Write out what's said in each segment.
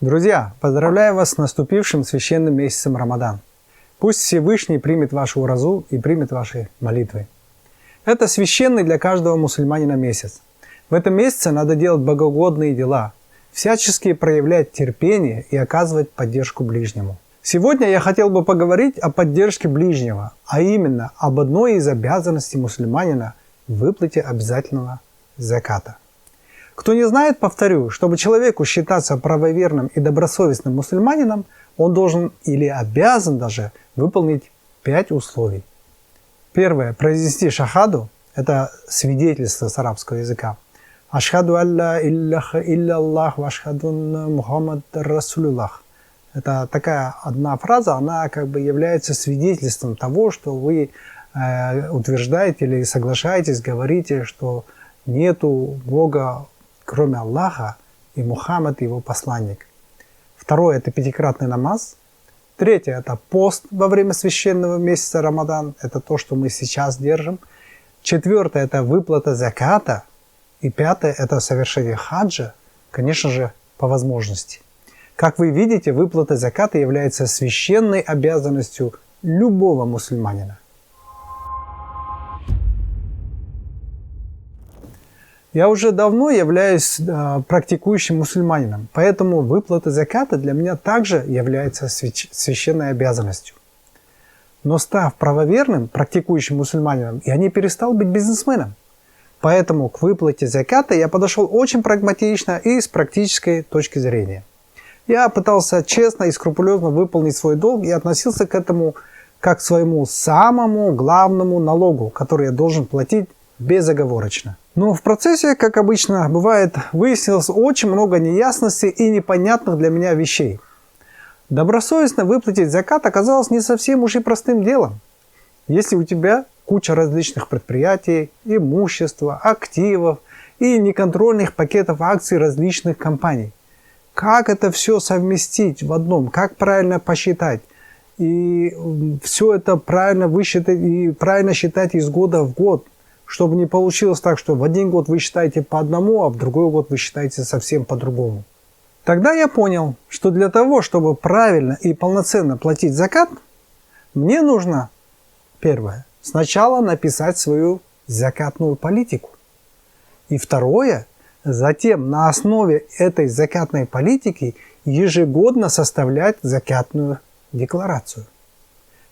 Друзья, поздравляю вас с наступившим священным месяцем Рамадан. Пусть Всевышний примет вашу уразу и примет ваши молитвы. Это священный для каждого мусульманина месяц. В этом месяце надо делать богоугодные дела, всячески проявлять терпение и оказывать поддержку ближнему. Сегодня я хотел бы поговорить о поддержке ближнего, а именно об одной из обязанностей мусульманина – выплате обязательного заката. Кто не знает, повторю, чтобы человеку считаться правоверным и добросовестным мусульманином, он должен или обязан даже выполнить 5 условий. Первое – произнести шахаду, это свидетельство с арабского языка. Ашхаду алла илляха илля ва ашхаду Мухаммад расулюллах. Это такая одна фраза, она как бы является свидетельством того, что вы утверждаете или соглашаетесь, говорите, что нету Бога, кроме Аллаха, и Мухаммад его посланник. Второе – это 5-кратный намаз. Третье – это пост во время священного месяца Рамадан. Это то, что мы сейчас держим. Четвертое – это выплата заката. И пятое – это совершение хаджа, конечно же, по возможности. Как вы видите, выплата заката является священной обязанностью любого мусульманина. Я уже давно являюсь практикующим мусульманином, поэтому выплата заката для меня также является священной обязанностью. Но став правоверным, практикующим мусульманином, я не перестал быть бизнесменом. Поэтому к выплате заката я подошел очень прагматично и с практической точки зрения. Я пытался честно и скрупулезно выполнить свой долг и относился к этому как к своему самому главному налогу, который я должен платить безоговорочно. Но в процессе, как обычно бывает, выяснилось очень много неясностей и непонятных для меня вещей. Добросовестно выплатить закат оказалось не совсем уж и простым делом. Если у тебя куча различных предприятий, имущества, активов и неконтрольных пакетов акций различных компаний, как это все совместить в одном, как правильно посчитать и все это правильно высчитать и правильно считать из года в год, чтобы не получилось так, что в один год вы считаете по одному, а в другой год вы считаете совсем по-другому. Тогда я понял, что для того, чтобы правильно и полноценно платить закат, мне нужно, первое, сначала написать свою закатную политику. И второе, затем на основе этой закатной политики ежегодно составлять закатную декларацию.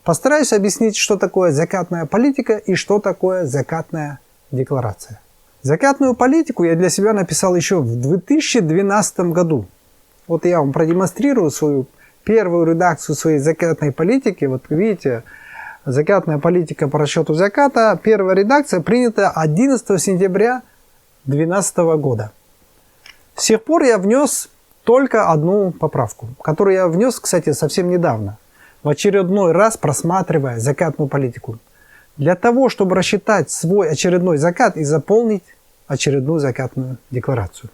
Постараюсь объяснить, что такое закатная политика и что такое закатная декларация. Закатную политику я для себя написал еще в 2012 году. Вот я вам продемонстрирую свою первую редакцию своей закатной политики. Вот видите, закатная политика по расчету заката. Первая редакция принята 11 сентября 2012 года. С тех пор я внес только одну поправку, которую я внес, кстати, совсем недавно. В очередной раз просматривая закатную политику. Для того, чтобы рассчитать свой очередной закат и заполнить очередную закатную декларацию.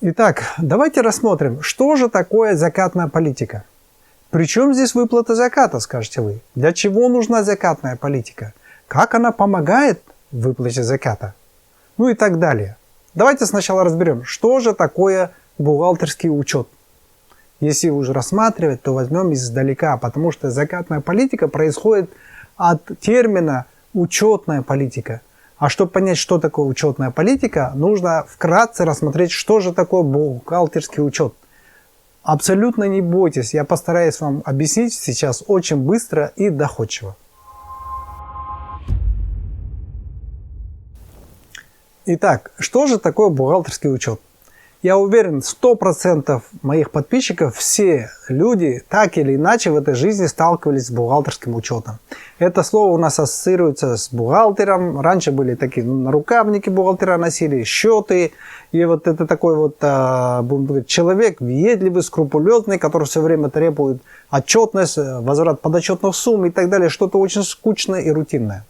Итак, давайте рассмотрим, что же такое закатная политика. Причем здесь выплата заката, скажете вы? Для чего нужна закатная политика? Как она помогает в выплате заката? Ну и так далее. Давайте сначала разберем, что же такое бухгалтерский учет. Если уже рассматривать, то возьмем издалека, потому что закатная политика происходит от термина учетная политика. А чтобы понять, что такое учетная политика, нужно вкратце рассмотреть, что же такое бухгалтерский учет. Абсолютно не бойтесь, я постараюсь вам объяснить сейчас очень быстро и доходчиво. Итак, что же такое бухгалтерский учет? Я уверен, 100% моих подписчиков, все люди так или иначе в этой жизни сталкивались с бухгалтерским учетом. Это слово у нас ассоциируется с бухгалтером. Раньше были такие нарукавники бухгалтера носили, счеты. И вот это такой вот будем говорить, человек въедливый, скрупулезный, который все время требует отчетность, возврат подотчетных сумм и так далее. Что-то очень скучное и рутинное.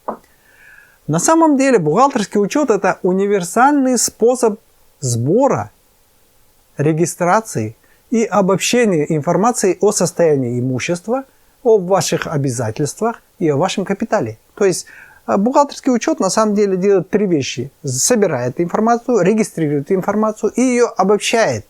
На самом деле бухгалтерский учет – это универсальный способ сбора, регистрации и обобщения информации о состоянии имущества, о ваших обязательствах и о вашем капитале. То есть Бухгалтерский учет на самом деле делает три вещи. Собирает информацию, регистрирует информацию и ее обобщает.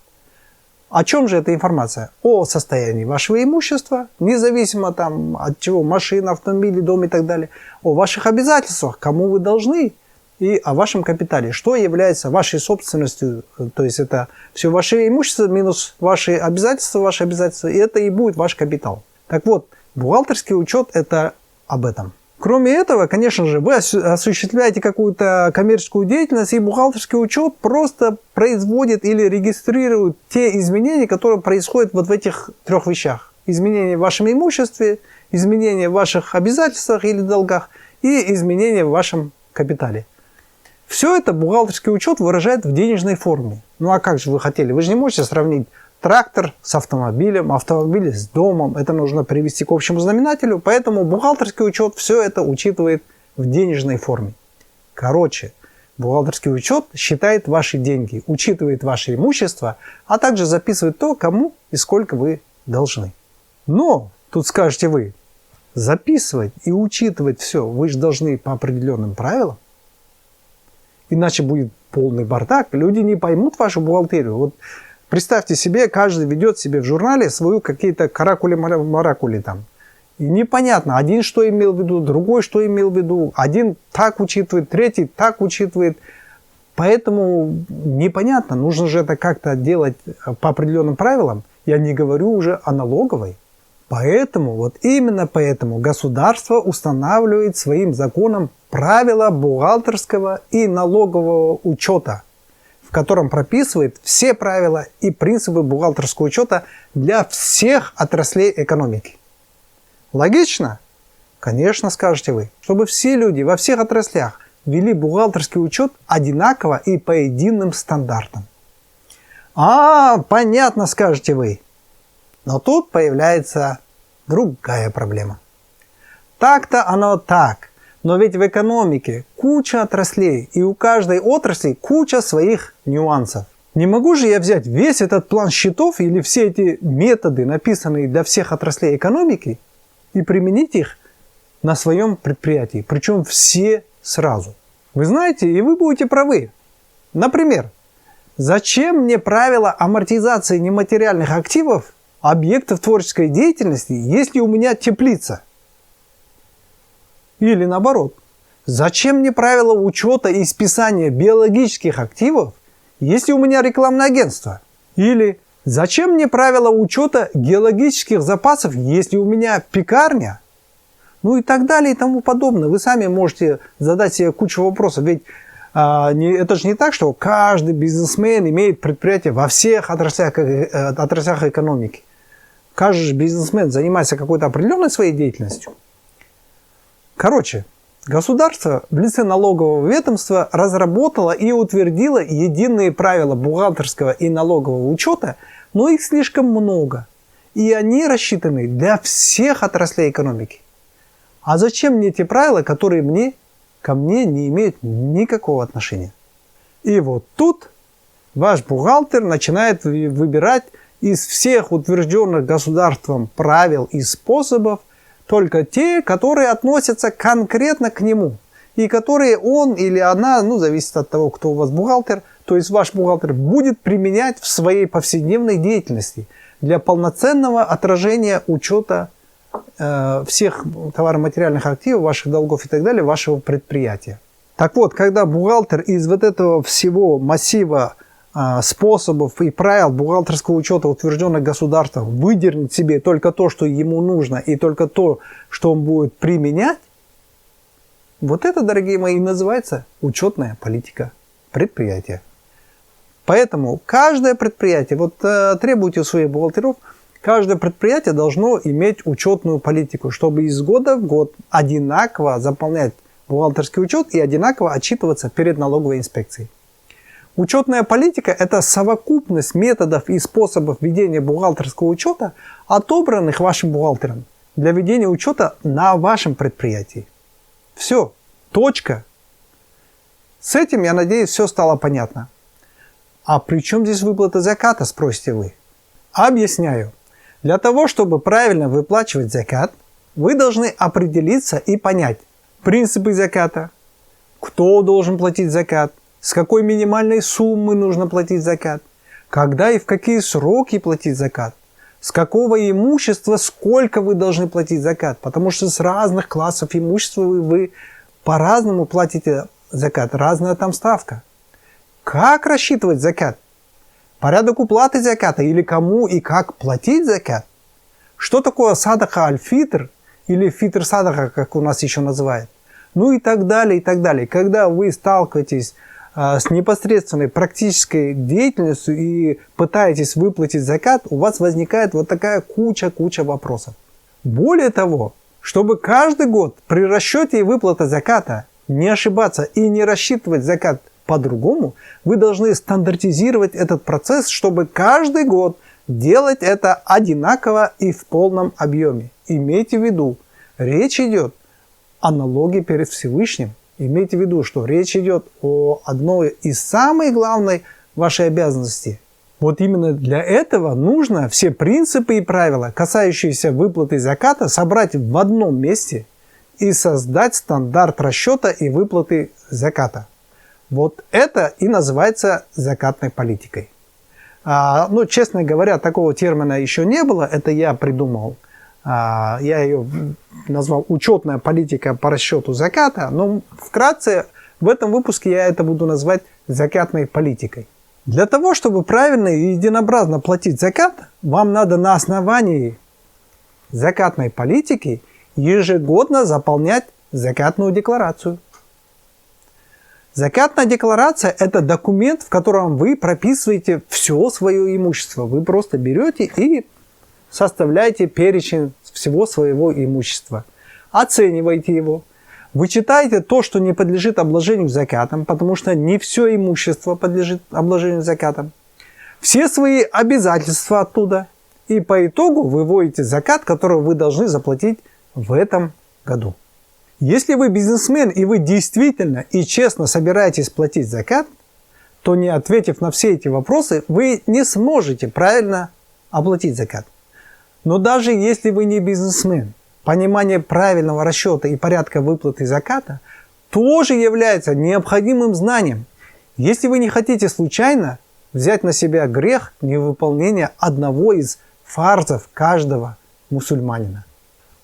О чем же эта информация? О состоянии вашего имущества, независимо там, от чего, машина, автомобили, дом и так далее. О ваших обязательствах, кому вы должны, и о вашем капитале, что является вашей собственностью. То есть это все ваше имущество минус ваши обязательства, и это и будет ваш капитал. Так вот, бухгалтерский учет – это об этом. Кроме этого, конечно же, вы осуществляете какую-то коммерческую деятельность, и бухгалтерский учет просто производит или регистрирует те изменения, которые происходят вот в этих трех вещах. Изменения в вашем имуществе, изменения в ваших обязательствах или долгах и изменения в вашем капитале. Все это бухгалтерский учет выражает в денежной форме. Ну а как же вы хотели? Вы же не можете сравнить трактор с автомобилем, автомобиль с домом. Это нужно привести к общему знаменателю. Поэтому бухгалтерский учет все это учитывает в денежной форме. Короче, бухгалтерский учет считает ваши деньги, учитывает ваше имущество, а также записывает то, кому и сколько вы должны. Но, тут скажете вы, записывать и учитывать все вы же должны по определенным правилам. Иначе будет полный бардак. Люди не поймут вашу бухгалтерию. Вот представьте себе, каждый ведет себе в журнале свою какие-то каракули-маракули там. И непонятно, один что имел в виду, другой что имел в виду. Один так учитывает, третий так учитывает. Поэтому непонятно, нужно же это как-то делать по определенным правилам. Я не говорю уже о налоговой. Поэтому, вот именно поэтому государство устанавливает своим законом правила бухгалтерского и налогового учета, в котором прописывает все правила и принципы бухгалтерского учета для всех отраслей экономики. Логично? Конечно, скажете вы, чтобы все люди во всех отраслях вели бухгалтерский учет одинаково и по единым стандартам. Понятно, скажете вы. Но тут появляется другая проблема. Так-то оно так. Но ведь в экономике куча отраслей, и у каждой отрасли куча своих нюансов. Не могу же я взять весь этот план счетов или все эти методы, написанные для всех отраслей экономики, и применить их на своем предприятии, причем все сразу. Вы знаете, и вы будете правы. Например, зачем мне правила амортизации нематериальных активов, объектов творческой деятельности, если у меня теплица? Или наоборот, зачем мне правила учета и списания биологических активов, если у меня рекламное агентство? Или зачем мне правила учета геологических запасов, если у меня пекарня? Ну и так далее и тому подобное. Вы сами можете задать себе кучу вопросов. Ведь это же не так, что каждый бизнесмен имеет предприятие во всех отраслях экономики. Каждый же бизнесмен занимается какой-то определенной своей деятельностью. Короче, государство в лице налогового ведомства разработало и утвердило единые правила бухгалтерского и налогового учета, но их слишком много. И они рассчитаны для всех отраслей экономики. А зачем мне те правила, которые ко мне не имеют никакого отношения? И вот тут ваш бухгалтер начинает выбирать из всех утвержденных государством правил и способов только те, которые относятся конкретно к нему. И которые он или она, зависит от того, кто у вас бухгалтер, то есть ваш бухгалтер будет применять в своей повседневной деятельности для полноценного отражения учета всех товаро-материальных активов, ваших долгов и так далее, вашего предприятия. Так вот, когда бухгалтер из вот этого всего массива способов и правил бухгалтерского учета, утвержденных государством, выдернет себе только то, что ему нужно, и только то, что он будет применять, вот это, дорогие мои, называется учетная политика предприятия. Поэтому каждое предприятие, требуйте у своих бухгалтеров, каждое предприятие должно иметь учетную политику, чтобы из года в год одинаково заполнять бухгалтерский учет и одинаково отчитываться перед налоговой инспекцией. Учетная политика – это совокупность методов и способов ведения бухгалтерского учета, отобранных вашим бухгалтером для ведения учета на вашем предприятии. Все. Точка. С этим, я надеюсь, все стало понятно. А при чем здесь выплата заката, спросите вы? Объясняю. Для того, чтобы правильно выплачивать закат, вы должны определиться и понять, принципы заката, кто должен платить закат, с какой минимальной суммы нужно платить закат, когда и в какие сроки платить закат, с какого имущества сколько вы должны платить закат, потому что с разных классов имущества вы по-разному платите закат, разная там ставка. Как рассчитывать закат? Порядок уплаты заката или кому и как платить закат? Что такое садака аль-фитр или фитр садака, как у нас еще называют? Ну и так далее, и так далее. Когда вы сталкиваетесь с непосредственной практической деятельностью и пытаетесь выплатить закат, у вас возникает вот такая куча вопросов. Более того, чтобы каждый год при расчете и выплате заката не ошибаться и не рассчитывать закат по-другому, вы должны стандартизировать этот процесс, чтобы каждый год делать это одинаково и в полном объеме. Имейте в виду, речь идет о налоге перед Всевышним. Имейте в виду, что речь идет о одной из самых главных вашей обязанностей. Вот именно для этого нужно все принципы и правила, касающиеся выплаты заката, собрать в одном месте и создать стандарт расчета и выплаты заката. Вот это и называется закатной политикой. Ну, честно говоря, такого термина еще не было, это я придумал. Я ее назвал учетная политика по расчету заката, но вкратце в этом выпуске я это буду назвать закатной политикой. Для того, чтобы правильно и единообразно платить закат, вам надо на основании закатной политики ежегодно заполнять закатную декларацию. Закатная декларация – это документ, в котором вы прописываете все свое имущество. Вы просто берете и составляете перечень всего своего имущества. Оцениваете его. Вычитаете то, что не подлежит обложению закатом, потому что не все имущество подлежит обложению закатом. Все свои обязательства оттуда. И по итогу выводите закат, который вы должны заплатить в этом году. Если вы бизнесмен и вы действительно и честно собираетесь платить закат, то не ответив на все эти вопросы, вы не сможете правильно оплатить закат. Но даже если вы не бизнесмен, понимание правильного расчета и порядка выплаты заката тоже является необходимым знанием, если вы не хотите случайно взять на себя грех невыполнения одного из фарзов каждого мусульманина.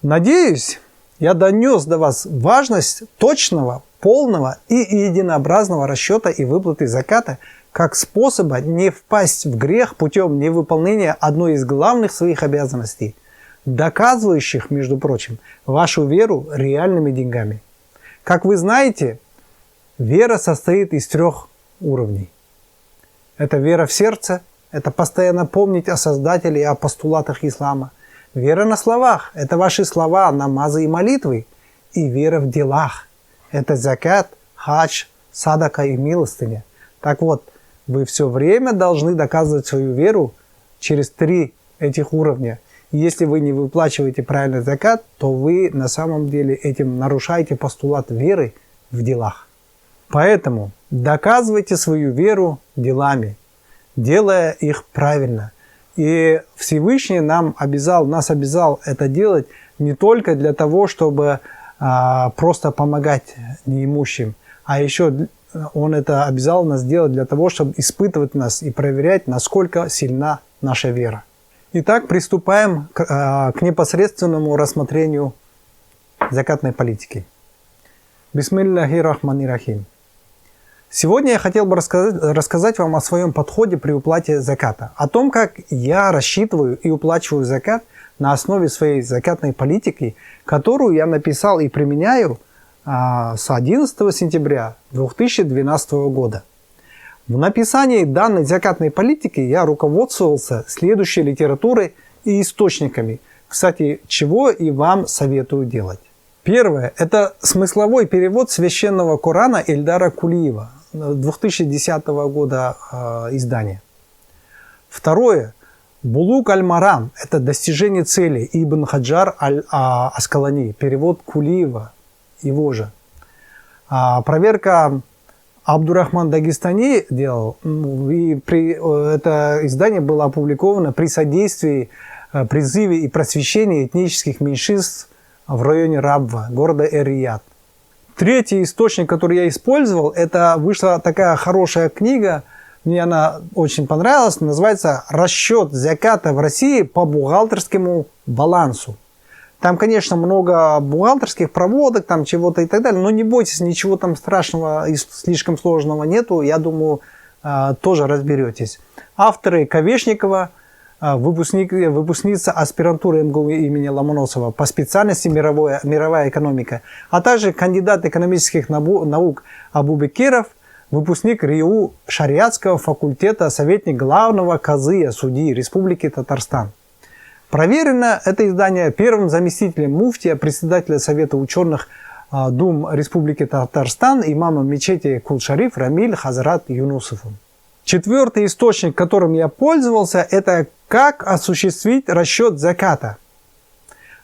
Надеюсь, я донес до вас важность точного, полного и единообразного расчета и выплаты заката как способа не впасть в грех путем невыполнения одной из главных своих обязанностей, доказывающих, между прочим, вашу веру реальными деньгами. Как вы знаете, вера состоит из 3 уровней. Это вера в сердце, это постоянно помнить о Создателе и о постулатах ислама. Вера на словах – это ваши слова, намазы и молитвы. И вера в делах – это закат, хадж, садака и милостыня. Так вот, вы все время должны доказывать свою веру через 3 этих уровня. И если вы не выплачиваете правильный закат, то вы на самом деле этим нарушаете постулат веры в делах. Поэтому доказывайте свою веру делами, делая их правильно. И Всевышний нас обязал это делать не только для того, чтобы просто помогать неимущим, а еще Он это обязал нас делать для того, чтобы испытывать нас и проверять, насколько сильна наша вера. Итак, приступаем к непосредственному рассмотрению закатной политики. Бисмиллахи рахмани рахим. Сегодня я хотел бы рассказать вам о своем подходе при уплате заката, о том, как я рассчитываю и уплачиваю закат на основе своей закатной политики, которую я написал и применяю с 11 сентября 2012 года. В написании данной закатной политики я руководствовался следующей литературой и источниками, кстати, чего и вам советую делать. Первое – это смысловой перевод священного Корана Эльдара Кулиева 2010 года издания. Второе – Булук аль-Марам – это достижение цели Ибн Хаджар аль-Аскалани, перевод Кулиева, его же. Проверка Абдурахман Дагестани делал, и это издание было опубликовано при содействии, призыве и просвещении этнических меньшинств в районе Рабва, города Эр-Рияд. Третий источник, который я использовал, это вышла такая хорошая книга, мне она очень понравилась, называется «Расчет заката в России по бухгалтерскому балансу». Там, конечно, много бухгалтерских проводок, там чего-то и так далее, но не бойтесь, ничего там страшного и слишком сложного нету, я думаю, тоже разберетесь. Авторы Ковешникова, выпускница аспирантуры МГУ имени Ломоносова по специальности мировая экономика, а также кандидат экономических наук Абубекиров, выпускник РИУ Шариатского факультета, советник главного казыя судьи Республики Татарстан. Проверено это издание первым заместителем муфтия, председателя Совета ученых Дум Республики Татарстан, имамом мечети Кул-Шариф Рамиль Хазрат Юнусовым. Четвертый источник, которым я пользовался, это «Как осуществить расчет заката».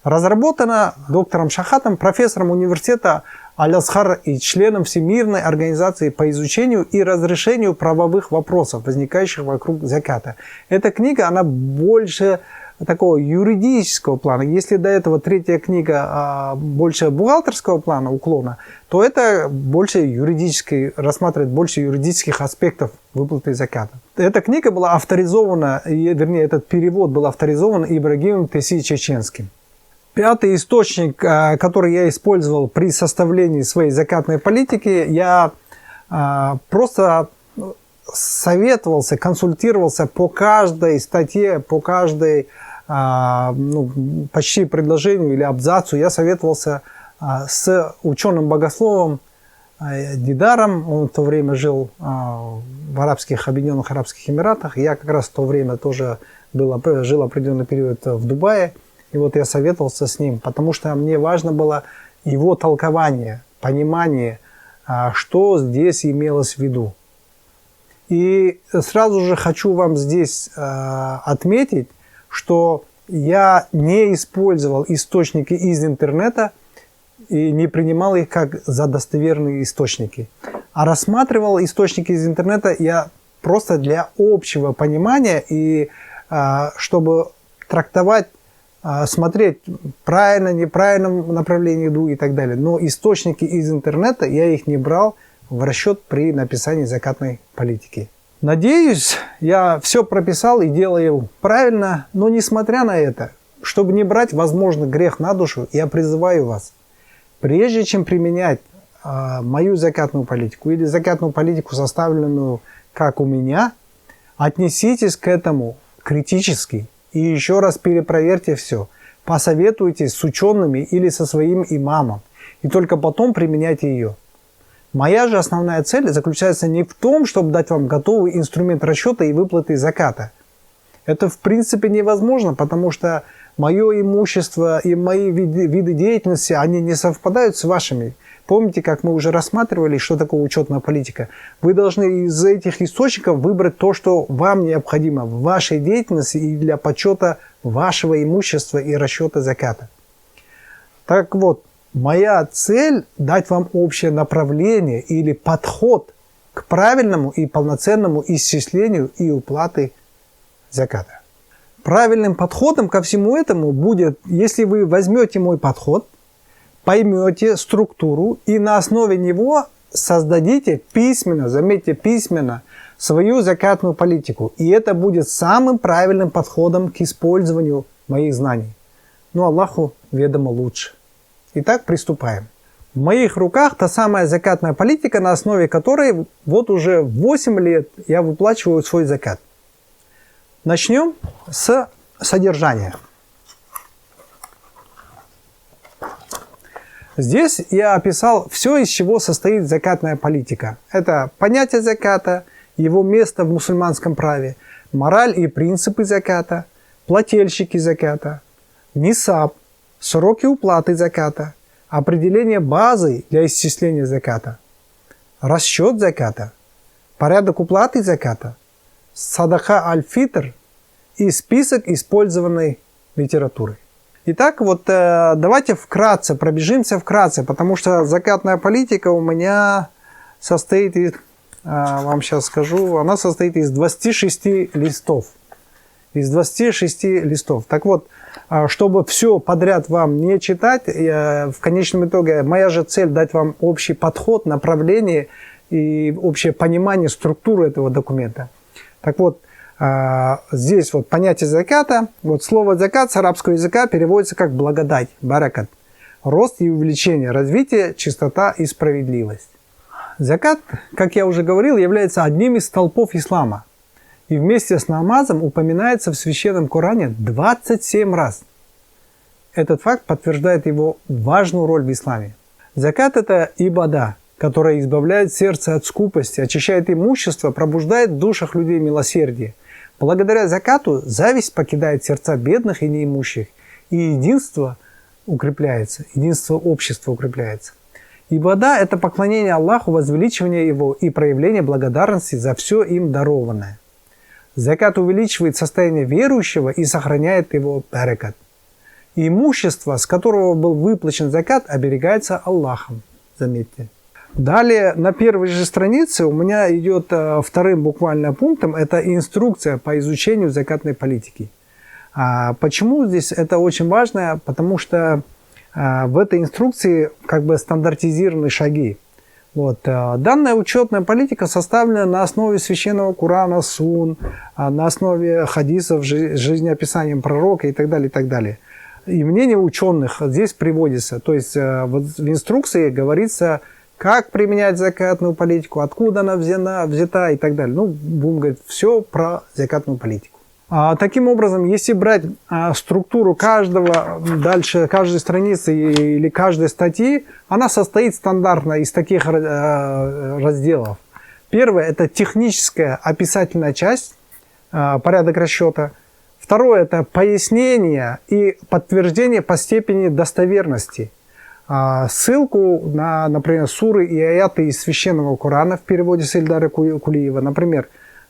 Разработано доктором Шахатом, профессором университета Аль-Азхар и членом Всемирной организации по изучению и разрешению правовых вопросов, возникающих вокруг заката. Эта книга, она больше такого юридического плана. Если до этого третья книга больше бухгалтерского плана, уклона, то это больше юридической, рассматривает больше юридических аспектов выплаты заката. Эта книга была авторизована, вернее, этот перевод был авторизован Ибрагимом Теси-Чеченским. Пятый источник, который я использовал при составлении своей закатной политики, я просто советовался, консультировался по каждой статье, по каждой почти предложению или абзацу. Я советовался с ученым-богословом Дидаром. Он в то время жил в Объединенных Арабских Эмиратах. Я как раз в то время тоже жил определенный период в Дубае. И вот я советовался с ним, потому что мне важно было его толкование, понимание, что здесь имелось в виду. И сразу же хочу вам здесь отметить, что я не использовал источники из интернета и не принимал их как за достоверные источники. А рассматривал источники из интернета я просто для общего понимания и чтобы трактовать, смотреть правильно, неправильном направлении иду и так далее. Но источники из интернета я их не брал в расчет при написании закатной политики. Надеюсь, я все прописал и делаю правильно, но несмотря на это, чтобы не брать, возможно, грех на душу, я призываю вас, прежде чем применять мою закатную политику или закатную политику, составленную как у меня, отнеситесь к этому критически и еще раз перепроверьте все, посоветуйтесь с учеными или со своим имамом, и только потом применяйте ее. Моя же основная цель заключается не в том, чтобы дать вам готовый инструмент расчета и выплаты заката. Это в принципе невозможно, потому что мое имущество и мои виды деятельности, они не совпадают с вашими. Помните, как мы уже рассматривали, что такое учетная политика? Вы должны из этих источников выбрать то, что вам необходимо в вашей деятельности и для подсчета вашего имущества и расчета заката. Так вот, моя цель – дать вам общее направление или подход к правильному и полноценному исчислению и уплаты заката. Правильным подходом ко всему этому будет, если вы возьмете мой подход, поймете структуру и на основе него создадите письменно, заметьте, письменно, свою закатную политику. И это будет самым правильным подходом к использованию моих знаний. Но Аллаху ведомо лучше. Итак, приступаем. В моих руках та самая закатная политика, на основе которой вот уже 8 лет я выплачиваю свой закат. Начнем с содержания. Здесь я описал все, из чего состоит закатная политика. Это понятие заката, его место в мусульманском праве, мораль и принципы заката, плательщики заката, нисаб, сроки уплаты заката, определение базы для исчисления заката, расчет заката, порядок уплаты заката, садака аль-фитр и список использованной литературы. Итак, вот давайте вкратце, пробежимся вкратце, потому что закатная политика у меня состоит из, вам сейчас скажу, она состоит из 26 листов. из 26 листов. Так вот, чтобы все подряд вам не читать, в конечном итоге моя же цель дать вам общий подход, направление и общее понимание структуры этого документа. Так вот, здесь вот понятие заката, вот слово закат с арабского языка переводится как благодать, баракат, рост и увеличение, развитие, чистота и справедливость. Закат, как я уже говорил, является одним из столпов ислама. И вместе с намазом упоминается в Священном Коране 27 раз. Этот факт подтверждает его важную роль в исламе. Закат – это ибада, которая избавляет сердце от скупости, очищает имущество, пробуждает в душах людей милосердие. Благодаря закату зависть покидает сердца бедных и неимущих, и единство укрепляется, единство общества укрепляется. Ибада – это поклонение Аллаху, возвеличивание Его и проявление благодарности за все им дарованное. Закат увеличивает состояние верующего и сохраняет его баракат. Имущество, с которого был выплачен закат, оберегается Аллахом. Заметьте. Далее, на первой же странице у меня идет вторым буквально пунктом, это инструкция по изучению закатной политики. Почему здесь это очень важно? Потому что в этой инструкции как бы стандартизированы шаги. Вот. Данная учетная политика составлена на основе священного Корана, Сунн, на основе хадисов, жизнеописанием пророка и так далее, и так далее. И мнение ученых здесь приводится. То есть вот в инструкции говорится, как применять закатную политику, откуда она взята и так далее. Ну, будем говорить, все про закатную политику. Таким образом, если брать структуру каждой страницы или каждой статьи, она состоит стандартно из таких разделов. Первое – это техническая описательная часть, порядок расчета. Второе – это пояснение и подтверждение по степени достоверности. Ссылку на, например, суры и аяты из Священного Корана в переводе с Ильдара Кулиева. Например,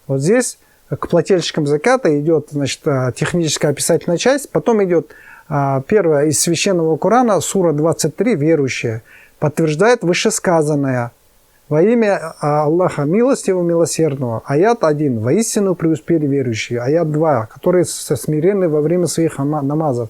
вот здесь к плательщикам заката идет, значит, техническая описательная часть, потом идет первая из Священного Корана, сура 23, верующая, подтверждает вышесказанное во имя Аллаха милостивого, милосердного. Аят 1. Воистину преуспели верующие. Аят 2. Которые смиренны во время своих намазов.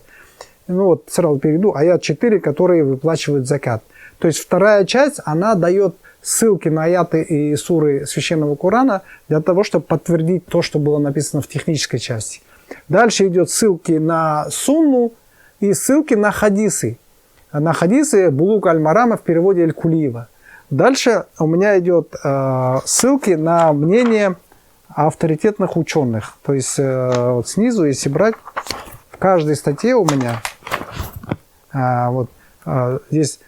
Ну вот, сразу перейду. Аят 4. Которые выплачивают закат. То есть вторая часть, она дает ссылки на аяты и суры Священного Корана для того, чтобы подтвердить то, что было написано в технической части. Дальше идет ссылки на сунну и ссылки на хадисы. На хадисы Булук аль-Марама в переводе Аль-Кулиева. Дальше у меня идет ссылки на мнение авторитетных ученых. То есть вот снизу, если брать, в каждой статье у меня здесь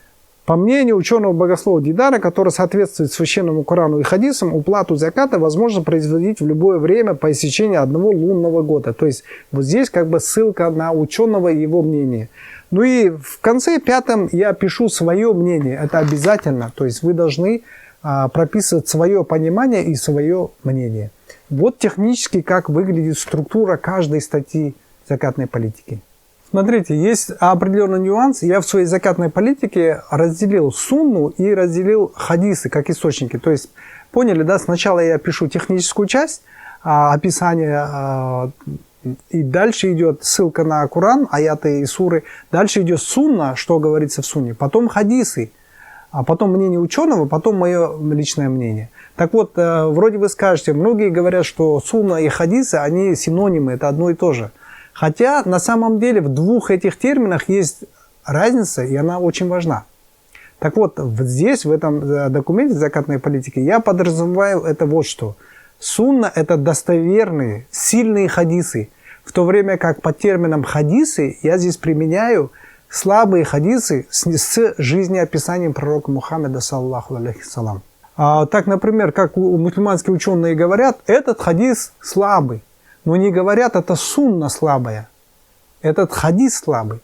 по мнению ученого богослова Дидара, который соответствует Священному Корану и хадисам, уплату заката возможно производить в любое время по истечении одного лунного года. То есть вот здесь как бы ссылка на ученого и его мнение. Ну и в конце пятом я пишу свое мнение. Это обязательно. То есть вы должны прописывать свое понимание и свое мнение. Вот технически как выглядит структура каждой статьи закатной политики. Смотрите, есть определенный нюанс. Я в своей закатной политике разделил сунну и разделил хадисы как источники. То есть, поняли, да? Сначала я пишу техническую часть, описание, и дальше идет ссылка на Коран, аяты и суры. Дальше идет сунна, что говорится в сунне. Потом хадисы, а потом мнение ученого, потом мое личное мнение. Так вот, вроде вы скажете, многие говорят, что сунна и хадисы, они синонимы, это одно и то же. Хотя на самом деле в двух этих терминах есть разница, и она очень важна. Так вот, здесь, в этом документе закатной политики, я подразумеваю это вот что. Сунна – это достоверные, сильные хадисы, в то время как под термином хадисы я здесь применяю слабые хадисы с жизнеописанием пророка Мухаммеда, саллаллаху алейхи салам. Так, например, как мусульманские ученые говорят, этот хадис слабый. Но не говорят, это сунна слабая. Этот хадис слабый.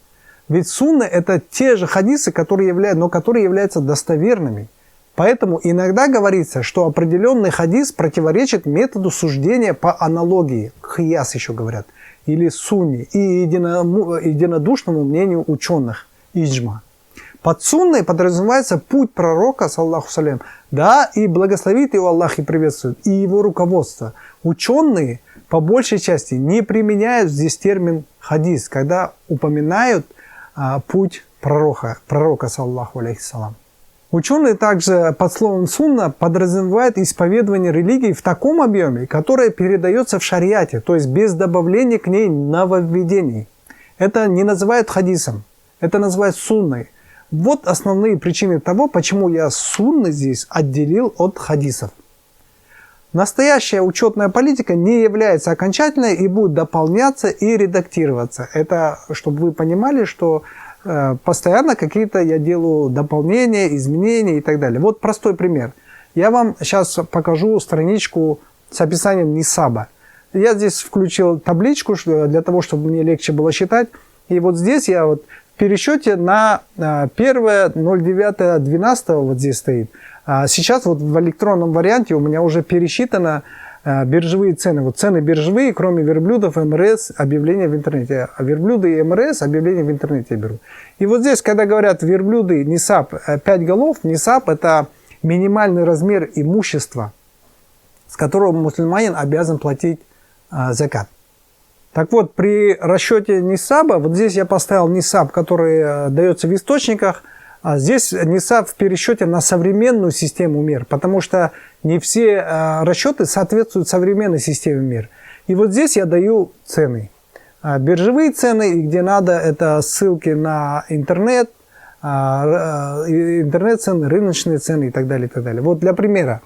Ведь сунна это те же хадисы, которые являются достоверными. Поэтому иногда говорится, что определенный хадис противоречит методу суждения по аналогии. Кхияс еще говорят. Или сунни. И единодушному мнению ученых. Иджма. Под сунной подразумевается путь пророка, саллаху салям. Да, и благословит его Аллах и приветствует. И его руководство. Ученые по большей части не применяют здесь термин хадис, когда упоминают путь пророка саллаллаху алейхиссалам. Ученые также под словом сунна подразумевают исповедование религии в таком объеме, которое передается в шариате, то есть без добавления к ней нововведений. Это не называют хадисом, это называют сунной. Вот основные причины того, почему я сунны здесь отделил от хадисов. Настоящая учетная политика не является окончательной и будет дополняться и редактироваться. Это, чтобы вы понимали, что постоянно какие-то я делаю дополнения, изменения и так далее. Вот простой пример. Я вам сейчас покажу страничку с описанием нисаба. Я здесь включил табличку для того, чтобы мне легче было считать. И вот здесь я вот в пересчете на 1.09.12 вот здесь стоит. Сейчас вот в электронном варианте у меня уже пересчитано биржевые цены. Вот цены биржевые, кроме верблюдов, МРС, объявления в интернете. А верблюды и МРС объявления в интернете я беру. И вот здесь, когда говорят верблюды, нисаб 5 голов, нисаб это минимальный размер имущества, с которого мусульманин обязан платить закат. Так вот, при расчете нисаба, вот здесь я поставил нисаб, который дается в источниках, а здесь нисаб в пересчете на современную систему мер, потому что не все расчеты соответствуют современной системе мер. И вот здесь я даю цены. Биржевые цены, и где надо, это ссылки на интернет, интернет-цены, рыночные цены и так далее, и так далее. Вот для примера.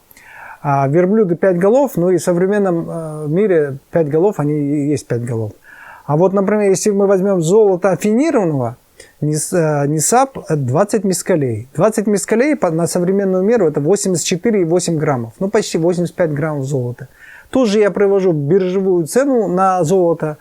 Верблюды 5 голов, ну и в современном мире 5 голов, они и есть 5 голов. А вот, например, если мы возьмем золото афинированного, нисаб 20 мискалей. 20 мискалей на современную меру это 84,8 граммов. Ну, почти 85 граммов золота. Тут же я привожу биржевую цену на золото.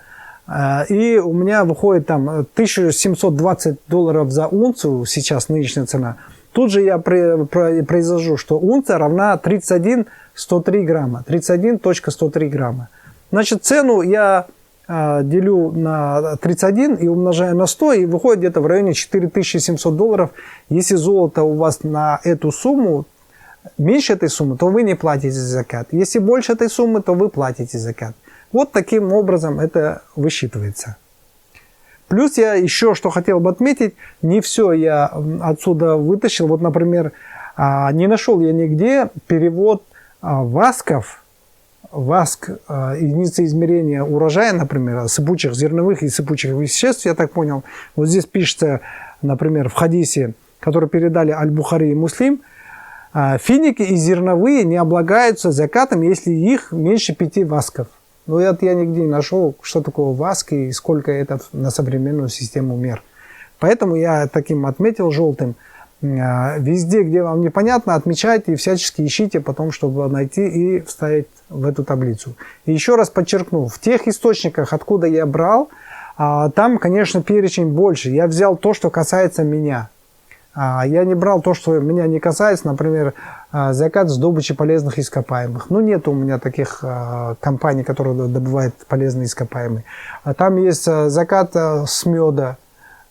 И у меня выходит там $1720 за унцию, сейчас нынешняя цена. Тут же я произвожу, что унция равна 31,103 грамма. 31,103 грамма. Значит, цену я делю на 31 и умножаю на 100, и выходит где-то в районе $4700. Если золото у вас на эту сумму, меньше этой суммы, то вы не платите закат. Если больше этой суммы, то вы платите закат. Вот таким образом это высчитывается. Плюс я еще что хотел бы отметить, не все я отсюда вытащил. Вот, например, не нашел я нигде перевод васков, васк, единицы измерения урожая, например, сыпучих зерновых и сыпучих веществ, я так понял. Вот здесь пишется, например, в хадисе, который передали Аль-Бухари и Муслим, финики и зерновые не облагаются закатом, если их меньше 5 васков. Но это я нигде не нашел, что такое васк и сколько это на современную систему мер. Поэтому я таким отметил желтым. Везде, где вам непонятно, отмечайте и всячески ищите потом, чтобы найти и вставить в эту таблицу. И еще раз подчеркну, в тех источниках, откуда я брал, там, конечно, перечень больше. Я взял то, что касается меня. Я не брал то, что меня не касается, например, закат с добычи полезных ископаемых. Ну, нет у меня таких компаний, которые добывают полезные ископаемые. Там есть закат с меда.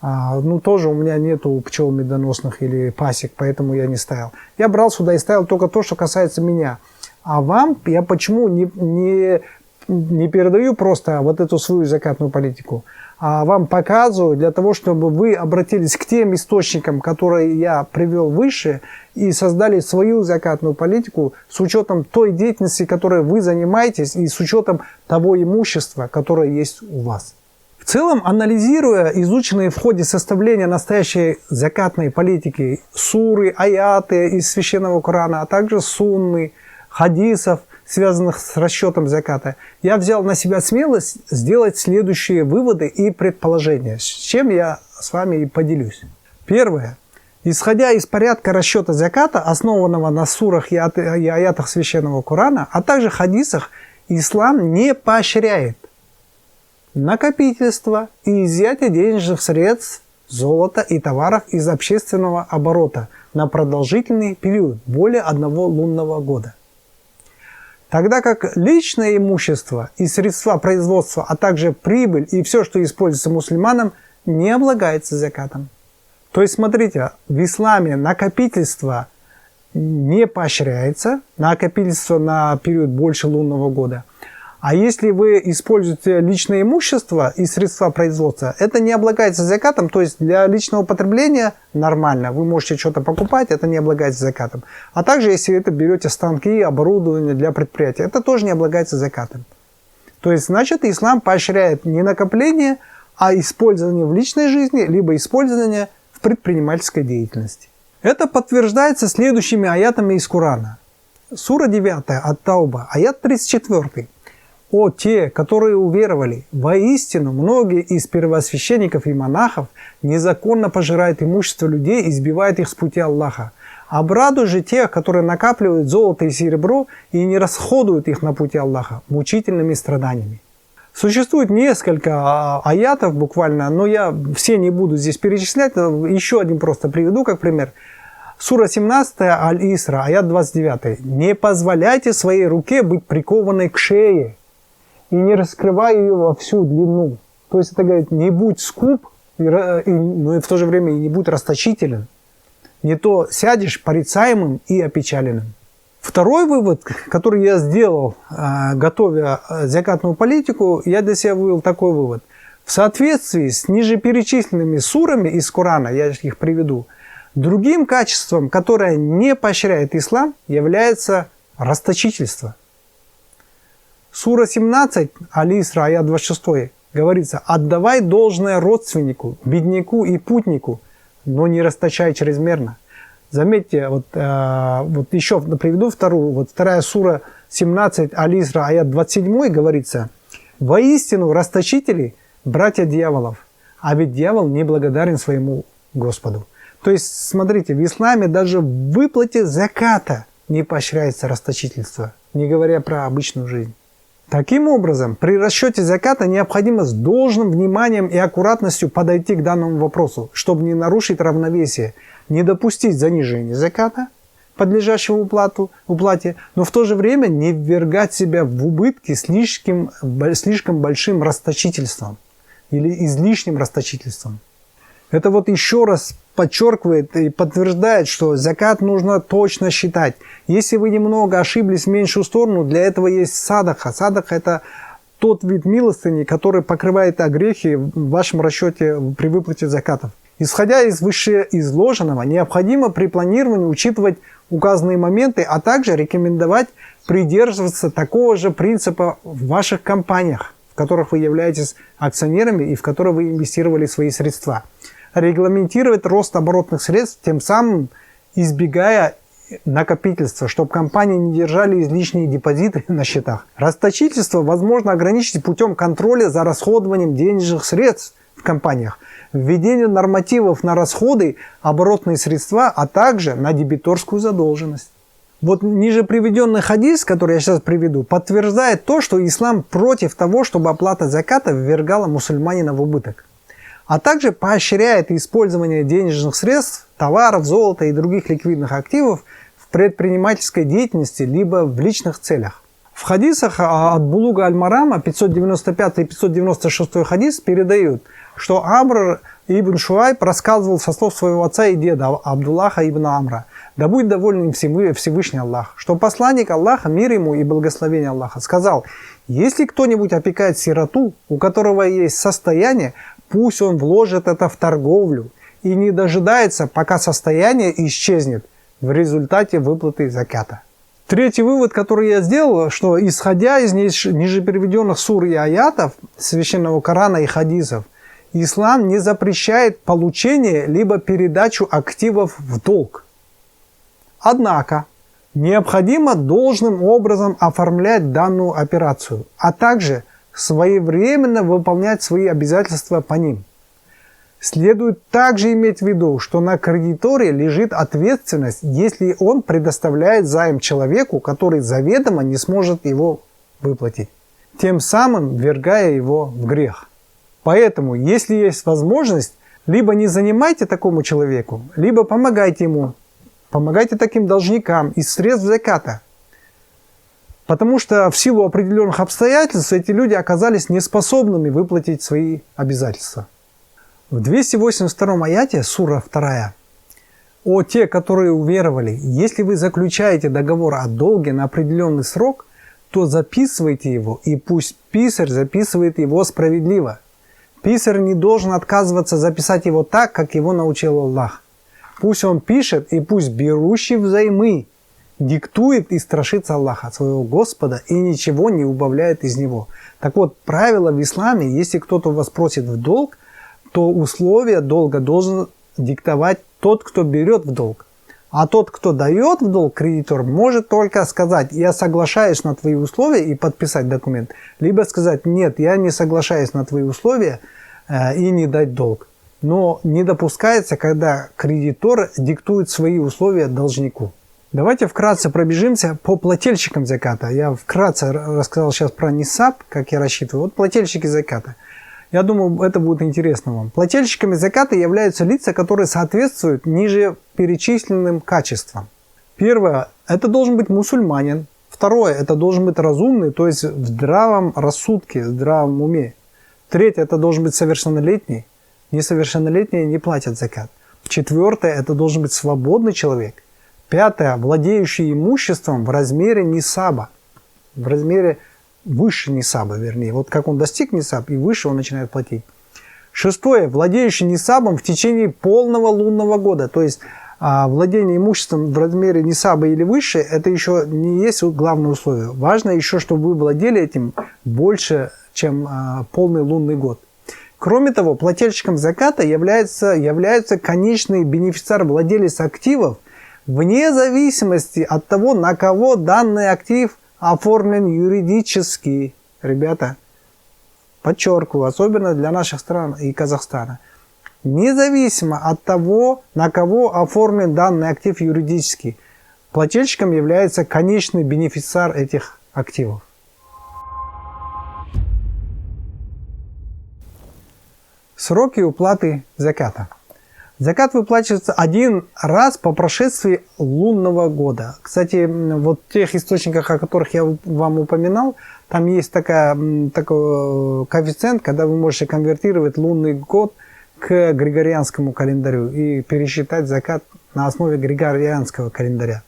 Ну, тоже у меня нету пчел медоносных или пасек, поэтому я не ставил. Я брал сюда и ставил только то, что касается меня. А вам я почему не передаю просто вот эту свою закатную политику, а вам показываю для того, чтобы вы обратились к тем источникам, которые я привел выше, и создали свою закатную политику с учетом той деятельности, которой вы занимаетесь, и с учетом того имущества, которое есть у вас. В целом, анализируя изученные в ходе составления настоящей закатной политики суры, аяты из Священного Корана, а также сунны, хадисов, связанных с расчетом заката, я взял на себя смелость сделать следующие выводы и предположения, с чем я с вами и поделюсь. Первое. Исходя из порядка расчета заката, основанного на сурах и аятах Священного Корана, а также хадисах, ислам не поощряет накопительство и изъятие денежных средств, золота и товаров из общественного оборота на продолжительный период, более 1 лунного года. Тогда как личное имущество и средства производства, а также прибыль и все, что используется мусульманам, не облагается закатом. То есть, смотрите, в исламе накопительство не поощряется, накопительство на период больше лунного года. А если вы используете личное имущество и средства производства, это не облагается закатом, то есть для личного потребления нормально, вы можете что-то покупать, это не облагается закатом. А также, если это берете станки, оборудование для предприятия, это тоже не облагается закатом. То есть, значит, ислам поощряет не накопление, а использование в личной жизни, либо использование в предпринимательской деятельности. Это подтверждается следующими аятами из Корана. Сура 9 от Тауба, аят 34. «О те, которые уверовали, воистину многие из первосвященников и монахов незаконно пожирают имущество людей и сбивают их с пути Аллаха. Обрадуй же тех, которые накапливают золото и серебро и не расходуют их на пути Аллаха мучительными страданиями». Существует несколько аятов буквально, но я все не буду здесь перечислять. Еще один просто приведу как пример. Сура 17 Аль-Исра, аят 29. «Не позволяйте своей руке быть прикованной к шее и не раскрывай ее во всю длину». То есть это говорит, не будь скуп, но и в то же время и не будь расточителен. Не то сядешь порицаемым и опечаленным. Второй вывод, который я сделал, готовя закатную политику, я для себя вывел такой вывод. В соответствии с нижеперечисленными сурами из Корана, я их приведу, другим качеством, которое не поощряет ислам, является расточительство. Сура 17, Аль-Исра, аят 26, говорится: «Отдавай должное родственнику, бедняку и путнику, но не расточай чрезмерно». Заметьте, вот еще приведу вторая сура 17, Аль-Исра, аят 27, говорится: «Воистину расточители – братья дьяволов, а ведь дьявол не благодарен своему Господу». То есть, смотрите, в исламе даже в выплате заката не поощряется расточительство, не говоря про обычную жизнь. Таким образом, при расчете заката необходимо с должным вниманием и аккуратностью подойти к данному вопросу, чтобы не нарушить равновесие, не допустить занижения заката, подлежащего уплате, но в то же время не ввергать себя в убытки слишком большим расточительством или излишним расточительством. Это вот еще раз подчеркивает и подтверждает, что закат нужно точно считать. Если вы немного ошиблись в меньшую сторону, для этого есть садаха. Садаха – это тот вид милостыни, который покрывает огрехи в вашем расчете при выплате закатов. Исходя из вышеизложенного, необходимо при планировании учитывать указанные моменты, а также рекомендовать придерживаться такого же принципа в ваших компаниях, в которых вы являетесь акционерами и в которые вы инвестировали свои средства. Регламентировать рост оборотных средств, тем самым избегая накопительства, чтобы компании не держали излишние депозиты на счетах. Расточительство возможно ограничить путем контроля за расходованием денежных средств в компаниях, введение нормативов на расходы, оборотные средства, а также на дебиторскую задолженность. Вот ниже приведенный хадис, который я сейчас приведу, подтверждает то, что ислам против того, чтобы оплата заката ввергала мусульманина в убыток, а также поощряет использование денежных средств, товаров, золота и других ликвидных активов в предпринимательской деятельности либо в личных целях. В хадисах от Булуга Аль-Марама 595 и 596 хадис передают, что Амр ибн Шуайб рассказывал со слов своего отца и деда Абдуллаха ибн Амра: «Да будет доволен им Всевышний Аллах, что посланник Аллаха, мир ему и благословение Аллаха, сказал: если кто-нибудь опекает сироту, у которого есть состояние, пусть он вложит это в торговлю и не дожидается, пока состояние исчезнет в результате выплаты заката». Третий вывод, который я сделал, что исходя из ниже приведенных сур и аятов Священного Корана и хадисов, ислам не запрещает получение либо передачу активов в долг. Однако, необходимо должным образом оформлять данную операцию, а также своевременно выполнять свои обязательства по ним. Следует также иметь в виду, что на кредиторе лежит ответственность, если он предоставляет займ человеку, который заведомо не сможет его выплатить, тем самым ввергая его в грех. Поэтому, если есть возможность, либо не занимайте такому человеку, либо помогайте ему, помогайте таким должникам из средств заката. Потому что в силу определенных обстоятельств эти люди оказались неспособными выплатить свои обязательства. В 282 аяте, сура 2. «О те, которые уверовали, если вы заключаете договор о долге на определенный срок, то записывайте его, и пусть писарь записывает его справедливо. Писарь не должен отказываться записать его так, как его научил Аллах. Пусть он пишет, и пусть берущий взаймы диктует и страшится Аллаха, своего Господа, и ничего не убавляет из него. Так вот, правило в исламе, если кто-то вас просит в долг, то условия долга должен диктовать тот, кто берет в долг. А тот, кто дает в долг, кредитор, может только сказать: я соглашаюсь на твои условия и подписать документ. Либо сказать: нет, я не соглашаюсь на твои условия и не дать долг. Но не допускается, когда кредитор диктует свои условия должнику. Давайте вкратце пробежимся по плательщикам заката. Я вкратце рассказал сейчас про нисаб, как я рассчитываю. Вот плательщики заката. Я думаю, это будет интересно вам. Плательщиками заката являются лица, которые соответствуют ниже перечисленным качествам. Первое, это должен быть мусульманин. Второе, это должен быть разумный, то есть в здравом рассудке, в здравом уме. Третье, это должен быть совершеннолетний. Несовершеннолетние не платят закат. Четвертое, это должен быть свободный человек. Пятое, владеющий имуществом в размере нисаба. В размере выше нисаба, вернее. Вот как он достиг нисаб, и выше он начинает платить. Шестое, владеющий нисабом в течение полного лунного года. То есть владение имуществом в размере нисаба или выше, это еще не есть главное условие. Важно еще, чтобы вы владели этим больше, чем полный лунный год. Кроме того, плательщиком заката являются конечный бенефициар, владелец активов, вне зависимости от того, на кого данный актив оформлен юридически. Ребята, подчеркиваю, особенно для наших стран и Казахстана. Независимо от того, на кого оформлен данный актив юридически, плательщиком является конечный бенефициар этих активов. Сроки уплаты заката. Закат выплачивается один раз по прошествии лунного года. Кстати, вот в тех источниках, о которых я вам упоминал, там есть такой коэффициент, когда вы можете конвертировать лунный год к григорианскому календарю и пересчитать закат на основе григорианского календаря.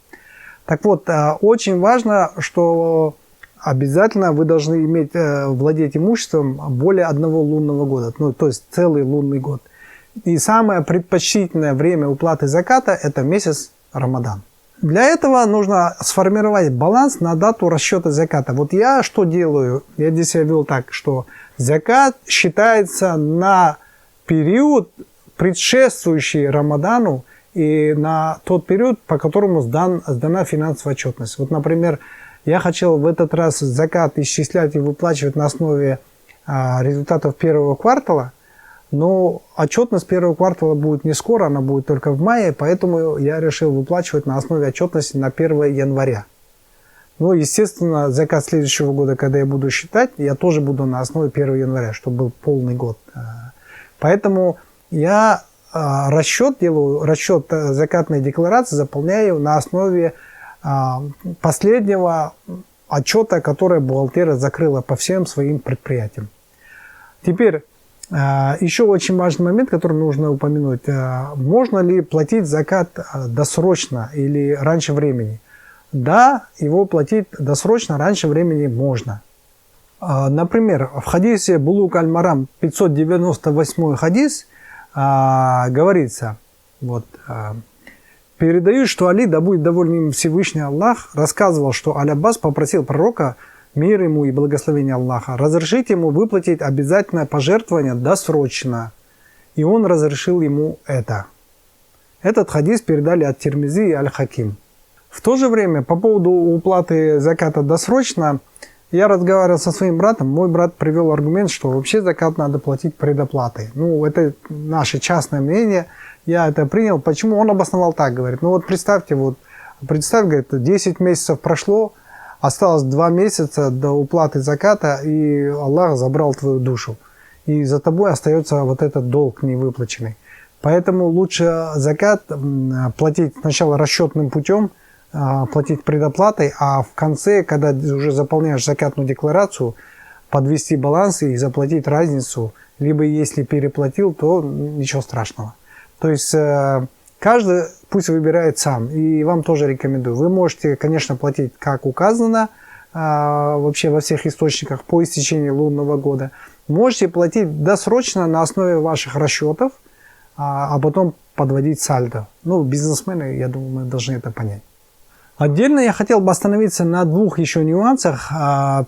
Так вот, очень важно, что обязательно вы должны владеть имуществом более одного лунного года, то есть целый лунный год. И самое предпочтительное время уплаты заката – это месяц Рамадан. Для этого нужно сформировать баланс на дату расчета заката. Вот я что делаю? Я здесь вел так, что закат считается на период, предшествующий Рамадану, и на тот период, по которому сдана финансовая отчетность. Вот, например, я хотел в этот раз закат исчислять и выплачивать на основе результатов первого квартала, но отчетность первого квартала будет не скоро, она будет только в мае, поэтому я решил выплачивать на основе отчетности на 1 января. Ну, естественно, закат следующего года, когда я буду считать, я тоже буду на основе 1 января, чтобы был полный год. Поэтому я расчет закатной декларации заполняю на основе последнего отчета, который бухгалтерия закрыла по всем своим предприятиям. Теперь, еще очень важный момент, который нужно упомянуть. Можно ли платить закат досрочно или раньше времени? Да, его платить досрочно раньше времени можно. Например, в хадисе Булук аль-Марам, 598 хадис, говорится, передаю, что Али, да будет доволен им Всевышний Аллах, рассказывал, что Аль-Аббас попросил пророка, мир ему и благословение Аллаха, разрешить ему выплатить обязательное пожертвование досрочно. И он разрешил ему это. Этот хадис передали от Тирмизи и Аль-Хаким. В то же время, по поводу уплаты заката досрочно, я разговаривал со своим братом. Мой брат привел аргумент, что вообще закат надо платить предоплатой. Ну, это наше частное мнение. Я это принял. Почему? Он обосновал так, говорит. Ну вот представь, говорит, 10 месяцев прошло, осталось 2 месяца до уплаты заката, и Аллах забрал твою душу. И за тобой остается вот этот долг невыплаченный. Поэтому лучше закат платить сначала расчетным путем, платить предоплатой, а в конце, когда уже заполняешь закатную декларацию, подвести баланс и заплатить разницу. Либо если переплатил, то ничего страшного. То есть каждый пусть выбирает сам. И вам тоже рекомендую. Вы можете, конечно, платить как указано, вообще во всех источниках по истечении лунного года. Можете платить досрочно на основе ваших расчетов, а потом подводить сальдо. Ну, бизнесмены, я думаю, мы должны это понять. Отдельно я хотел бы остановиться на двух еще нюансах.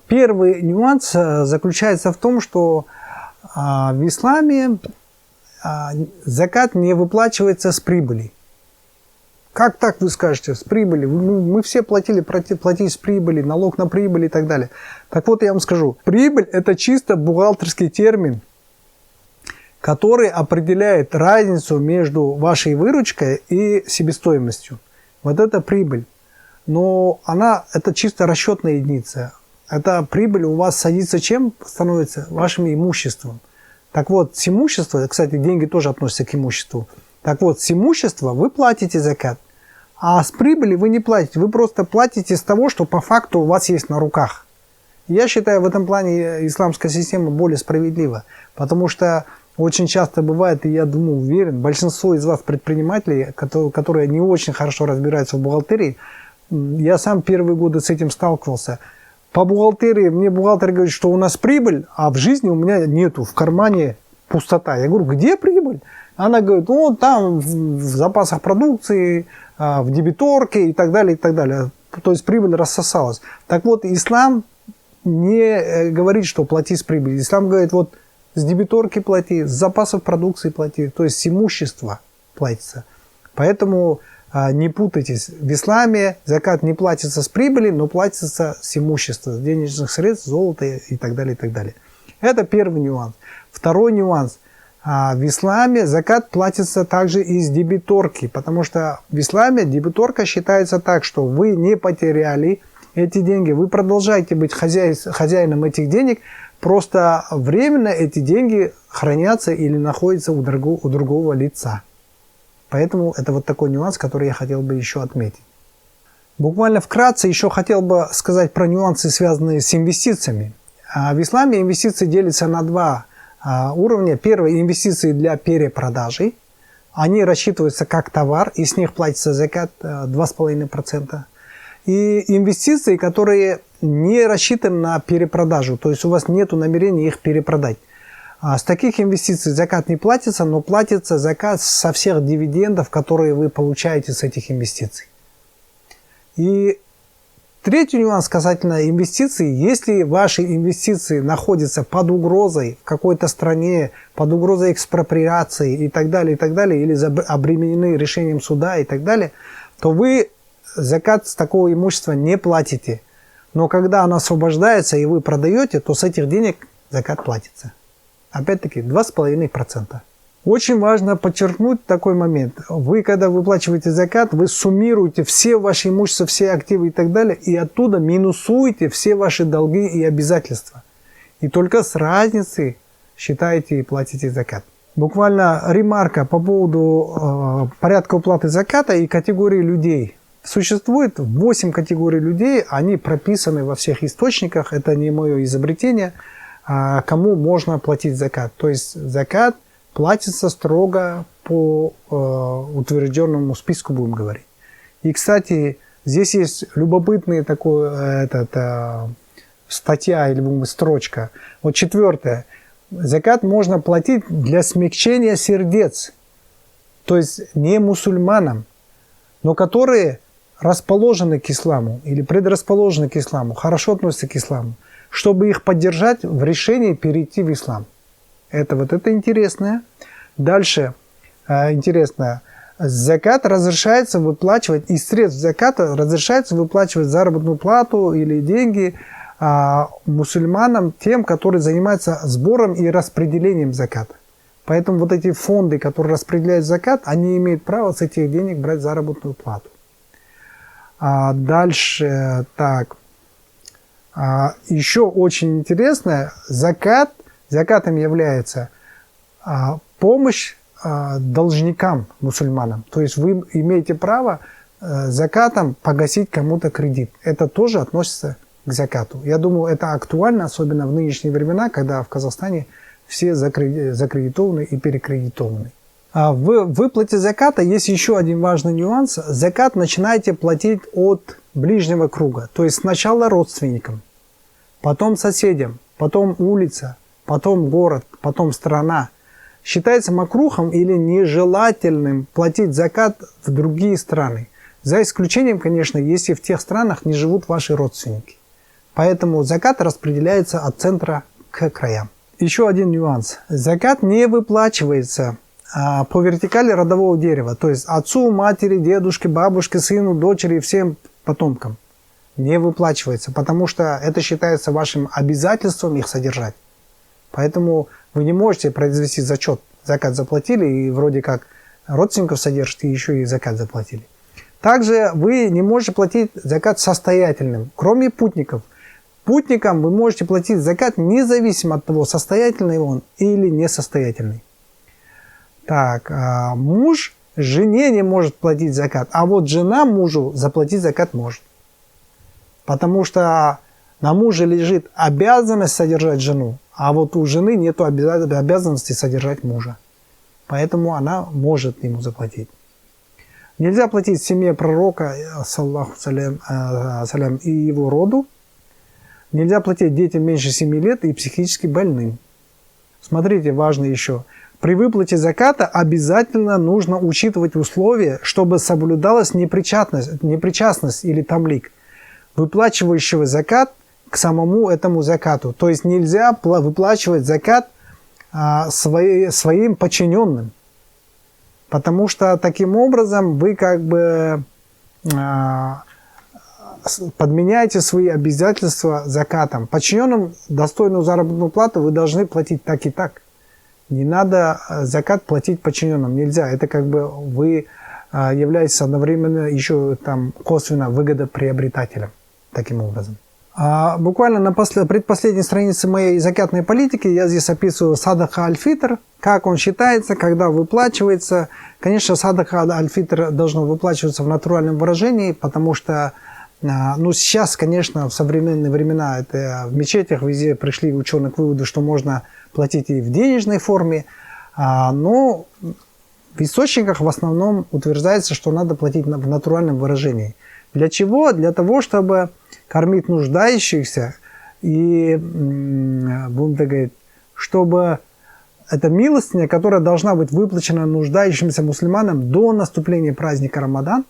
Первый нюанс заключается в том, что в исламе закат не выплачивается с прибыли. Как так вы скажете, с прибыли? Мы все платили с прибыли, налог на прибыль и так далее. Так вот, я вам скажу, прибыль – это чисто бухгалтерский термин, который определяет разницу между вашей выручкой и себестоимостью. Вот это прибыль. Но это чисто расчетная единица. Эта прибыль у вас садится чем? Становится вашим имуществом. Так вот, с имущества, кстати, деньги тоже относятся к имуществу. Так вот, с имущества вы платите закат, а с прибыли вы не платите. Вы просто платите с того, что по факту у вас есть на руках. Я считаю, в этом плане исламская система более справедлива, потому что очень часто бывает, и я думаю, уверен, большинство из вас предпринимателей, которые не очень хорошо разбираются в бухгалтерии, я сам первые годы с этим сталкивался. По бухгалтерии, мне бухгалтер говорит, что у нас прибыль, а в жизни у меня нету, в кармане пустота. Я говорю, где прибыль? Она говорит, там в запасах продукции, в дебиторке и так далее, и так далее. То есть прибыль рассосалась. Так вот, ислам не говорит, что плати с прибыли. Ислам говорит, вот с дебиторки плати, с запасов продукции плати, то есть с имущества платится. Поэтому не путайтесь, в исламе закат не платится с прибыли, но платится с имущества, с денежных средств, золота и так далее, и так далее. Это первый нюанс. Второй нюанс. В исламе закат платится также из дебиторки, потому что в исламе дебиторка считается так, что вы не потеряли эти деньги, вы продолжаете быть хозяином этих денег, просто временно эти деньги хранятся или находятся у другого лица. Поэтому это вот такой нюанс, который я хотел бы еще отметить. Буквально вкратце еще хотел бы сказать про нюансы, связанные с инвестициями. В исламе инвестиции делятся на два уровня. Первый – инвестиции для перепродажи. Они рассчитываются как товар, и с них платится закат 2,5%. И инвестиции, которые не рассчитаны на перепродажу, то есть у вас нет намерения их перепродать. С таких инвестиций закат не платится, но платится закат со всех дивидендов, которые вы получаете с этих инвестиций. И третий нюанс касательно инвестиций. Если ваши инвестиции находятся под угрозой в какой-то стране, под угрозой экспроприации и так далее, или обременены решением суда и так далее, то вы закат с такого имущества не платите. Но когда оно освобождается и вы продаете, то с этих денег закат платится. Опять-таки 2,5%. Очень важно подчеркнуть такой момент. Вы, когда выплачиваете закат, вы суммируете все ваши имущества, все активы и так далее, и оттуда минусуете все ваши долги и обязательства. И только с разницей считаете и платите закат. Буквально ремарка по поводу порядка уплаты заката и категории людей. Существует 8 категорий людей, они прописаны во всех источниках, это не мое изобретение, кому можно платить закат. То есть закат платится строго по утвержденному списку, будем говорить. И, кстати, здесь есть любопытная статья или строчка. Вот 4. Закат можно платить для смягчения сердец, то есть не мусульманам, но которые расположены к исламу или предрасположены к исламу, хорошо относятся к исламу, чтобы их поддержать в решении перейти в ислам. Это интересное. Дальше интересно. Закат разрешается выплачивать, из средств заката разрешается выплачивать заработную плату или деньги мусульманам, тем, которые занимаются сбором и распределением заката. Поэтому вот эти фонды, которые распределяют закат, они имеют право с этих денег брать заработную плату. Дальше, так. Еще очень интересно, закатом является помощь должникам, мусульманам. То есть вы имеете право закатом погасить кому-то кредит. Это тоже относится к закату. Я думаю, это актуально, особенно в нынешние времена, когда в Казахстане все закредитованы и перекредитованы. В выплате заката есть еще один важный нюанс. Закат начинаете платить от ближнего круга. То есть сначала родственникам, потом соседям, потом улица, потом город, потом страна. Считается макрухом или нежелательным платить закат в другие страны. За исключением, конечно, если в тех странах не живут ваши родственники. Поэтому закат распределяется от центра к краям. Еще один нюанс. Закат не выплачивается по вертикали родового дерева. То есть отцу, матери, дедушке, бабушке, сыну, дочери и всем потомкам. Не выплачивается, потому что это считается вашим обязательством их содержать. Поэтому вы не можете произвести зачет. Закат заплатили, и вроде как родственников содержите, и еще и закат заплатили. Также вы не можете платить закат состоятельным, кроме путников. Путникам вы можете платить закат независимо от того, состоятельный он или несостоятельный. Так, муж жене не может платить закат, а вот жена мужу заплатить закат может. Потому что на муже лежит обязанность содержать жену, а вот у жены нет обязанности содержать мужа. Поэтому она может ему заплатить. Нельзя платить семье пророка, саллаху салям, и его роду. Нельзя платить детям меньше 7 лет и психически больным. Смотрите, важно еще. При выплате заката обязательно нужно учитывать условия, чтобы соблюдалась непричастность или тамлик выплачивающего закат к самому этому закату. То есть нельзя выплачивать закат своим подчиненным. Потому что таким образом вы как бы подменяете свои обязательства закатом. Подчиненным достойную заработную плату вы должны платить так и так. Не надо закат платить подчиненным. Нельзя. Это как бы вы являетесь одновременно еще там косвенно выгодоприобретателем. Таким образом. Буквально на предпоследней странице моей закатной политики я здесь описываю садака аль-фитр, как он считается, когда выплачивается. Конечно, садака аль-фитр должно выплачиваться в натуральном выражении, потому что сейчас, конечно, в современные времена это в мечетях везде пришли ученые к выводу, что можно платить и в денежной форме, но в источниках в основном утверждается, что надо платить в натуральном выражении. Для чего? Для того, чтобы кормить нуждающихся и, будем так говорить, чтобы эта милостыня, которая должна быть выплачена нуждающимся мусульманам до наступления праздника Рамадан,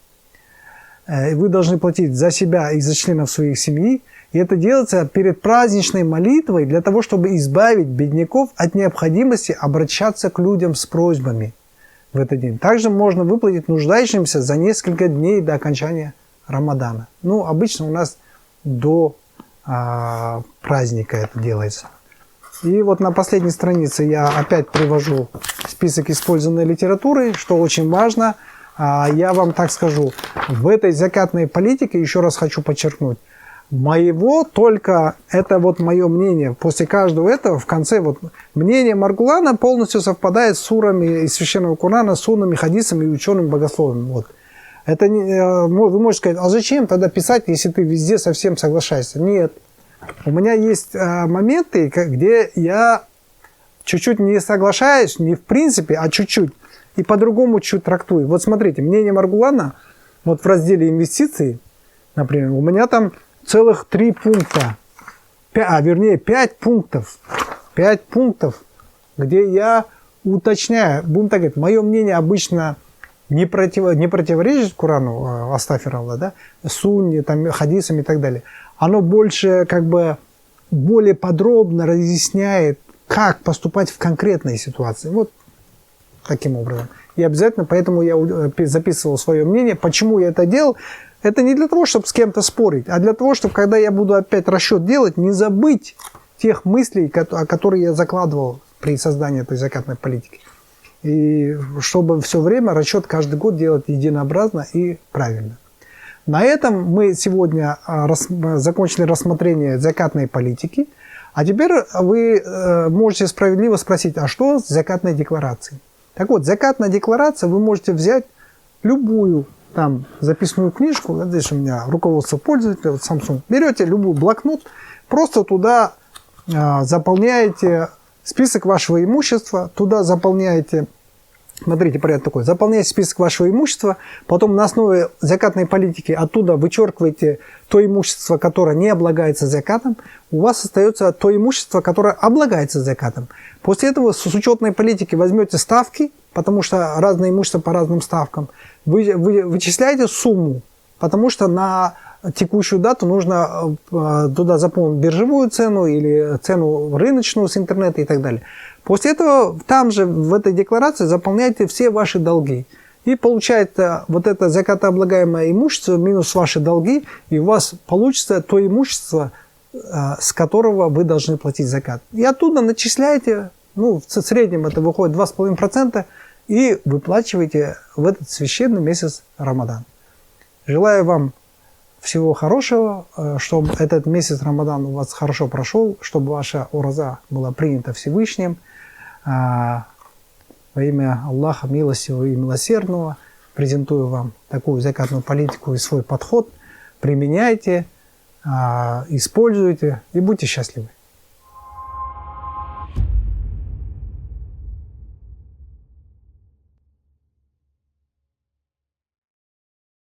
вы должны платить за себя и за членов своей семьи. И это делается перед праздничной молитвой для того, чтобы избавить бедняков от необходимости обращаться к людям с просьбами в этот день. Также можно выплатить нуждающимся за несколько дней до окончания Рамадана. Ну, обычно у нас до праздника это делается. И вот на последней странице я опять привожу список использованной литературы, что очень важно. Я вам так скажу, в этой закатной политике, еще раз хочу подчеркнуть, только это вот мое мнение. После каждого этого в конце вот мнение Маргулана полностью совпадает с сурами из Священного Корана, суннами, хадисами и ученым богословием. Вот. Это вы можете сказать, а зачем тогда писать, если ты везде совсем соглашаешься? Нет. У меня есть моменты, где я чуть-чуть не соглашаюсь, не в принципе, а чуть-чуть. И по-другому чуть трактую. Вот смотрите, мнение Маргулана, вот в разделе инвестиции, например, у меня там целых 3 пункта, 5 пунктов. 5 пунктов, где я уточняю, будем так говорить, мое мнение обычно не противоречит Корану, астафиралла, да, сунне, там, хадисам и так далее. Оно больше, как бы, более подробно разъясняет, как поступать в конкретной ситуации. Вот таким образом. И обязательно, поэтому я записывал свое мнение. Почему я это делал? Это не для того, чтобы с кем-то спорить, а для того, чтобы, когда я буду опять расчет делать, не забыть тех мыслей, которые я закладывал при создании этой закатной политики. И чтобы все время расчет каждый год делать единообразно и правильно. На этом мы сегодня закончили рассмотрение закатной политики. А теперь вы можете справедливо спросить, а что с закатной декларацией? Так вот, закатная декларация, вы можете взять любую там записную книжку, вот здесь у меня руководство пользователя, вот Samsung, берете любой блокнот, просто туда заполняете список вашего имущества, туда заполняете Смотрите, порядок такой. Заполняйте список вашего имущества, потом на основе закатной политики оттуда вычеркиваете то имущество, которое не облагается закатом, у вас остается то имущество, которое облагается закатом. После этого с учетной политики возьмете ставки, потому что разное имущество по разным ставкам, вы вычисляете сумму, потому что на текущую дату нужно туда заполнить биржевую цену или цену рыночную с интернета и так далее. После этого там же в этой декларации заполняйте все ваши долги. И получается вот это закатооблагаемое имущество минус ваши долги, и у вас получится то имущество, с которого вы должны платить закат. И оттуда начисляете, ну, в среднем это выходит 2,5%, и выплачиваете в этот священный месяц Рамадан. Желаю вам всего хорошего, чтобы этот месяц Рамадан у вас хорошо прошел, чтобы ваша ураза была принята Всевышним. Во имя Аллаха Милостивого и Милосердного презентую вам такую закатную политику и свой подход. Применяйте, используйте и будьте счастливы.